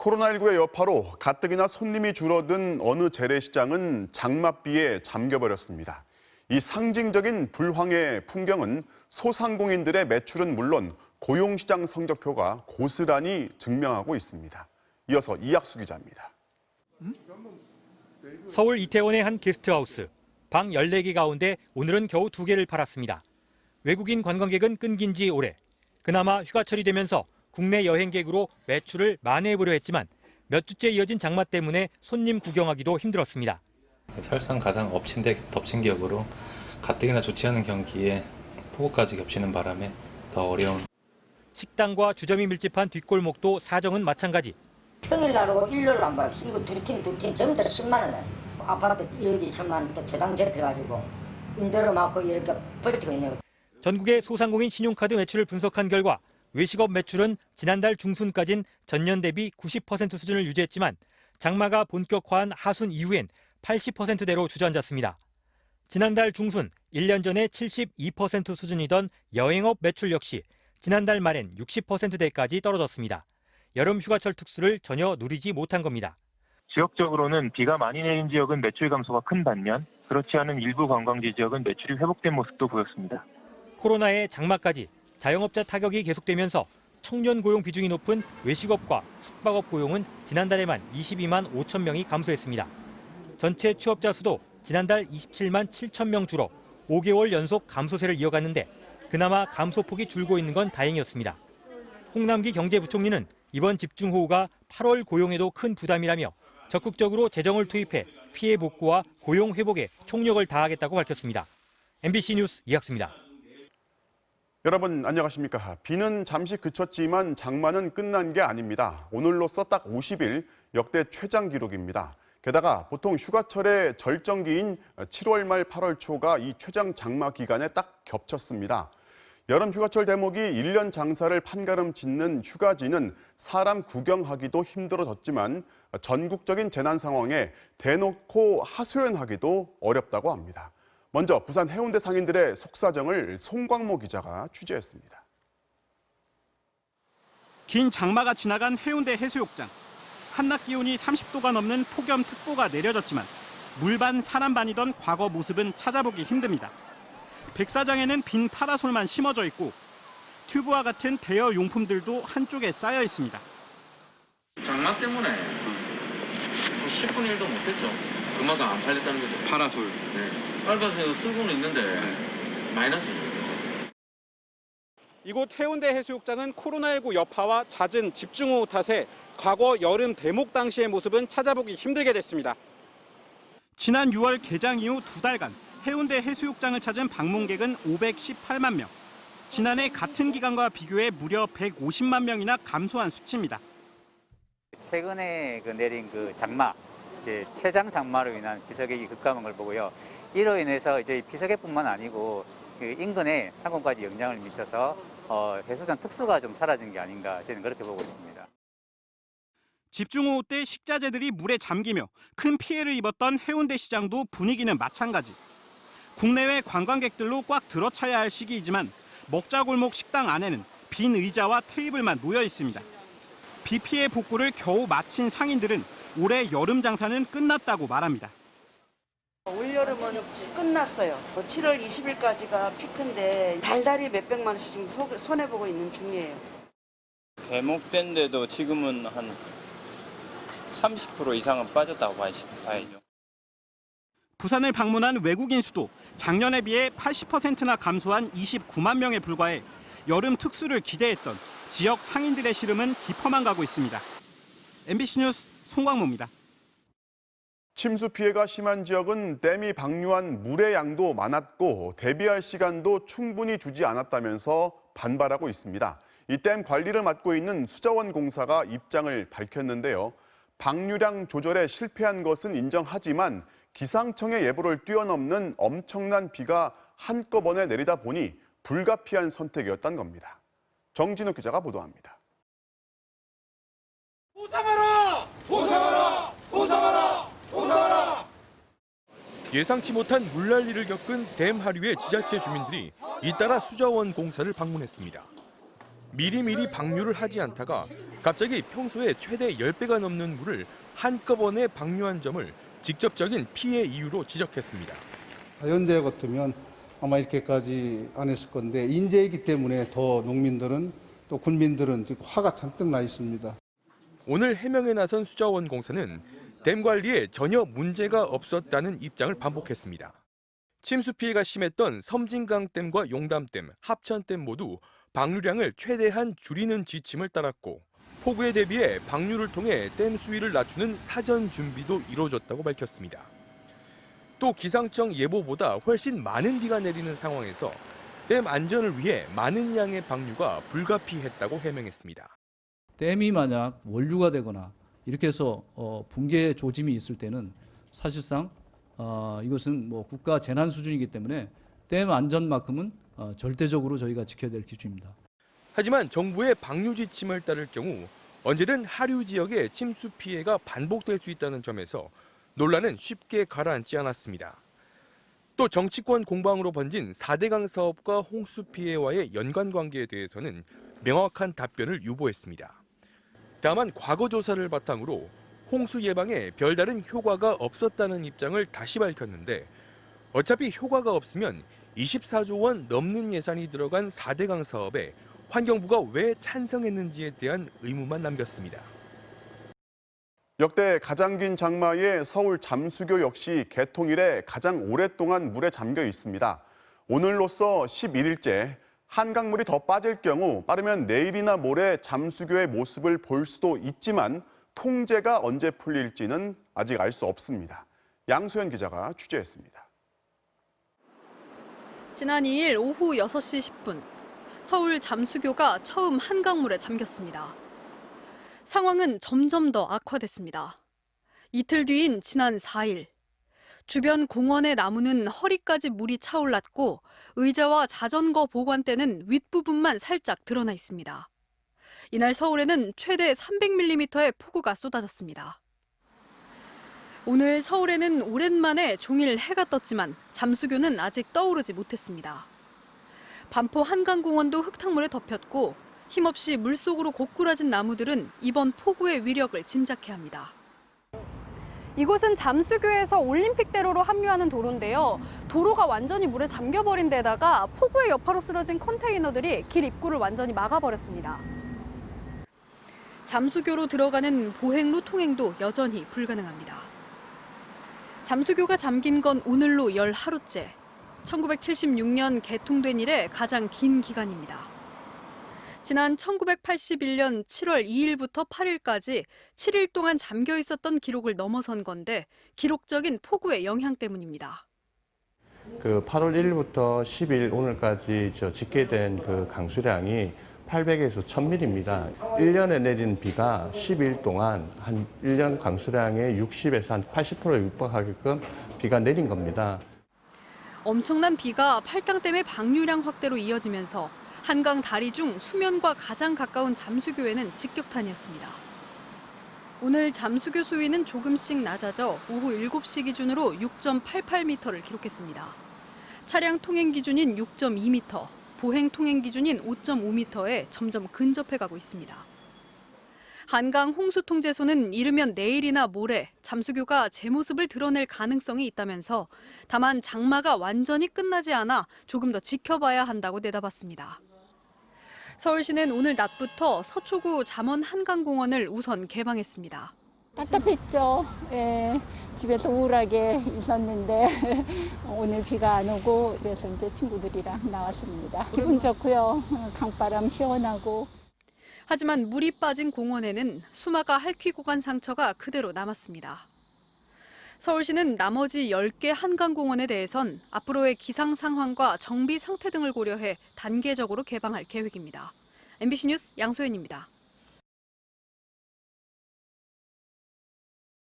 코로나19의 여파로 가뜩이나 손님이 줄어든 어느 재래시장은 장맛비에 잠겨버렸습니다. 이 상징적인 불황의 풍경은 소상공인들의 매출은 물론 고용시장 성적표가 고스란히 증명하고 있습니다. 이어서 이학수 기자입니다. 서울 이태원의 한 게스트하우스. 방 14개 가운데 오늘은 겨우 2개를 팔았습니다. 외국인 관광객은 끊긴 지 오래. 그나마 휴가철이 되면서 국내 여행객으로 매출을 만회해보려 했지만 몇 주째 이어진 장마 때문에 손님 구경하기도 힘들었습니다. 설상 가장 덮친 격으로 가뜩이나 좋지 않은 경기에 폭우까지 겹치는 바람에 더 어려운. 식당과 주점이 밀집한 뒷골목도 사정은 마찬가지. 평일날하고 일요일 안 봐요. 이거 두 팀 전부 다 10만 원에. 아파트 1억 2천만 원 또 저당 접해가지고 임대료 많고 이렇게 버티고 있네요. 전국의 소상공인 신용카드 매출을 분석한 결과 외식업 매출은 지난달 중순까진 전년 대비 90% 수준을 유지했지만 장마가 본격화한 하순 이후엔 80%대로 주저앉았습니다. 지난달 중순 1년 전에 72% 수준이던 여행업 매출 역시 지난달 말엔 60%대까지 떨어졌습니다. 여름 휴가철 특수를 전혀 누리지 못한 겁니다. 지역적으로는 비가 많이 내린 지역은 매출 감소가 큰 반면 그렇지 않은 일부 관광지 지역은 매출이 회복된 모습도 보였습니다. 코로나의 장마까지 자영업자 타격이 계속되면서 청년 고용 비중이 높은 외식업과 숙박업 고용은 지난달에만 22만 5천 명이 감소했습니다. 전체 취업자 수도 지난달 27만 7천 명 줄어 5개월 연속 감소세를 이어갔는데 그나마 감소폭이 줄고 있는 건 다행이었습니다. 홍남기 경제부총리는 이번 집중호우가 8월 고용에도 큰 부담이라며 적극적으로 재정을 투입해 피해 복구와 고용 회복에 총력을 다하겠다고 밝혔습니다. MBC 뉴스 이학수입니다. 여러분 안녕하십니까? 비는 잠시 그쳤지만 장마는 끝난 게 아닙니다. 오늘로써 딱 50일 역대 최장 기록입니다. 게다가 보통 휴가철의 절정기인 7월 말 8월 초가 이 최장 장마 기간에 딱 겹쳤습니다. 여름 휴가철 대목이 1년 장사를 판가름 짓는 휴가지는 사람 구경하기도 힘들어졌지만 전국적인 재난 상황에 대놓고 하소연하기도 어렵다고 합니다. 먼저 부산 해운대 상인들의 속사정을 송광모 기자가 취재했습니다. 긴 장마가 지나간 해운대 해수욕장. 한낮 기온이 30도가 넘는 폭염특보가 내려졌지만 물반 사람반이던 과거 모습은 찾아보기 힘듭니다. 백사장에는 빈 파라솔만 심어져 있고 튜브와 같은 대여 용품들도 한쪽에 쌓여 있습니다. 장마 때문에 10분 일도 못했죠. 그만큼 안 팔렸다는 거죠. 파라솔. 네. 빨간색 쓰고는 있는데 마이너스죠. 이곳 해운대 해수욕장은 코로나19 여파와 잦은 집중호우 탓에 과거 여름 대목 당시의 모습은 찾아보기 힘들게 됐습니다. 지난 6월 개장 이후 2달간 해운대 해수욕장을 찾은 방문객은 518만 명. 지난해 같은 기간과 비교해 무려 150만 명이나 감소한 수치입니다. 최근에 내린 장마, 이제 최장 장마로 인한 비서객이 급감한 걸 보고요. 이로 인해서 이제 비서객뿐만 아니고 인근에 상권까지 영향을 미쳐서 해수욕장 특수가 좀 사라진 게 아닌가 저는 그렇게 보고 있습니다. 집중호우 때 식자재들이 물에 잠기며 큰 피해를 입었던 해운대 시장도 분위기는 마찬가지. 국내외 관광객들로 꽉 들어차야 할 시기이지만 먹자골목 식당 안에는 빈 의자와 테이블만 놓여 있습니다. 비 피해 복구를 겨우 마친 상인들은 올해 여름 장사는 끝났다고 말합니다. 올여름은 끝났어요. 7월 20일까지가 피크인데 달달이 몇백만 원씩 지금 손해보고 있는 중이에요. 대목된데도 지금은 한 30% 이상은 빠졌다고 봐야죠. 부산을 방문한 외국인 수도 작년에 비해 80%나 감소한 29만 명에 불과해 여름 특수를 기대했던 지역 상인들의 시름은 깊어만 가고 있습니다. MBC 뉴스 송광모입니다. 침수 피해가 심한 지역은 댐이 방류한 물의 양도 많았고 대비할 시간도 충분히 주지 않았다면서 반발하고 있습니다. 이 댐 관리를 맡고 있는 수자원 공사가 입장을 밝혔는데요. 방류량 조절에 실패한 것은 인정하지만 기상청의 예보를 뛰어넘는 엄청난 비가 한꺼번에 내리다 보니 불가피한 선택이었던 겁니다. 정진욱 기자가 보도합니다. 보상하라! 보상하라! 보상하라! 보상하라! 예상치 못한 물난리를 겪은 댐 하류의 지자체 주민들이 잇따라 수자원 공사를 방문했습니다. 미리미리 방류를 하지 않다가 갑자기 평소에 최대 10배가 넘는 물을 한꺼번에 방류한 점을 직접적인 피해 이유로 지적했습니다. 자연재해 같으면 아마 이렇게까지 안 했을 건데 인재이기 때문에 더 농민들은 또 군민들은 지금 화가 잔뜩 나 있습니다. 오늘 해명에 나선 수자원공사는 댐 관리에 전혀 문제가 없었다는 입장을 반복했습니다. 침수 피해가 심했던 섬진강댐과 용담댐, 합천댐 모두 방류량을 최대한 줄이는 지침을 따랐고 폭우에 대비해 방류를 통해 댐 수위를 낮추는 사전 준비도 이루어졌다고 밝혔습니다. 또 기상청 예보보다 훨씬 많은 비가 내리는 상황에서 댐 안전을 위해 많은 양의 방류가 불가피했다고 해명했습니다. 댐이 만약 원류가 되거나 이렇게 해서 붕괴 조짐이 있을 때는 사실상 이것은 뭐 국가 재난 수준이기 때문에 댐 안전만큼은 절대적으로 저희가 지켜야 될 기준입니다. 하지만 정부의 방류 지침을 따를 경우 언제든 하류 지역의 침수 피해가 반복될 수 있다는 점에서 논란은 쉽게 가라앉지 않았습니다. 또 정치권 공방으로 번진 4대강 사업과 홍수 피해와의 연관 관계에 대해서는 명확한 답변을 유보했습니다. 다만 과거 조사를 바탕으로 홍수 예방에 별다른 효과가 없었다는 입장을 다시 밝혔는데 어차피 효과가 없으면 24조 원 넘는 예산이 들어간 4대강 사업에 환경부가 왜 찬성했는지에 대한 의문만 남겼습니다. 역대 가장 긴 장마에 서울 잠수교 역시 개통 이래 가장 오랫동안 물에 잠겨 있습니다. 오늘로써 11일째 한강물이 더 빠질 경우 빠르면 내일이나 모레 잠수교의 모습을 볼 수도 있지만 통제가 언제 풀릴지는 아직 알 수 없습니다. 양소연 기자가 취재했습니다. 지난 2일 오후 6시 10분 서울 잠수교가 처음 한강물에 잠겼습니다. 상황은 점점 더 악화됐습니다. 이틀 뒤인 지난 4일 주변 공원의 나무는 허리까지 물이 차올랐고 의자와 자전거 보관대는 윗부분만 살짝 드러나 있습니다. 이날 서울에는 최대 300mm의 폭우가 쏟아졌습니다. 오늘 서울에는 오랜만에 종일 해가 떴지만 잠수교는 아직 떠오르지 못했습니다. 반포 한강공원도 흙탕물에 덮였고 힘없이 물속으로 고꾸라진 나무들은 이번 폭우의 위력을 짐작해야 합니다. 이곳은 잠수교에서 올림픽대로로 합류하는 도로인데요. 도로가 완전히 물에 잠겨버린 데다가 폭우의 여파로 쓰러진 컨테이너들이 길 입구를 완전히 막아버렸습니다. 잠수교로 들어가는 보행로 통행도 여전히 불가능합니다. 잠수교가 잠긴 건 오늘로 10하루째. 1976년 개통된 이래 가장 긴 기간입니다. 지난 1981년 7월 2일부터 8일까지 7일 동안 잠겨 있었던 기록을 넘어선 건데 기록적인 폭우의 영향 때문입니다. 8월 1일부터 10일 오늘까지 집계된 강수량이 800에서 1000mm입니다. 1년에 내린 비가 10일 동안 한 1년 강수량의 60에서 한 80%에 육박하게끔 비가 내린 겁니다. 엄청난 비가 팔당댐의 방류량 확대로 이어지면서 한강 다리 중 수면과 가장 가까운 잠수교에는 직격탄이었습니다. 오늘 잠수교 수위는 조금씩 낮아져 오후 7시 기준으로 6.88m를 기록했습니다. 차량 통행 기준인 6.2m, 보행 통행 기준인 5.5m에 점점 근접해가고 있습니다. 한강 홍수통제소는 이르면 내일이나 모레 잠수교가 제 모습을 드러낼 가능성이 있다면서 다만 장마가 완전히 끝나지 않아 조금 더 지켜봐야 한다고 내다봤습니다. 서울시는 오늘 낮부터 서초구 잠원 한강공원을 우선 개방했습니다. 답답했죠. 예, 집에서 우울하게 있었는데 오늘 비가 안 오고 그래서 이제 친구들이랑 나왔습니다. 기분 좋고요. 강바람 시원하고. 하지만 물이 빠진 공원에는 수마가 핥히고 간 상처가 그대로 남았습니다. 서울시는 나머지 10개 한강공원에 대해선 앞으로의 기상 상황과 정비 상태 등을 고려해 단계적으로 개방할 계획입니다. MBC 뉴스 양소연입니다.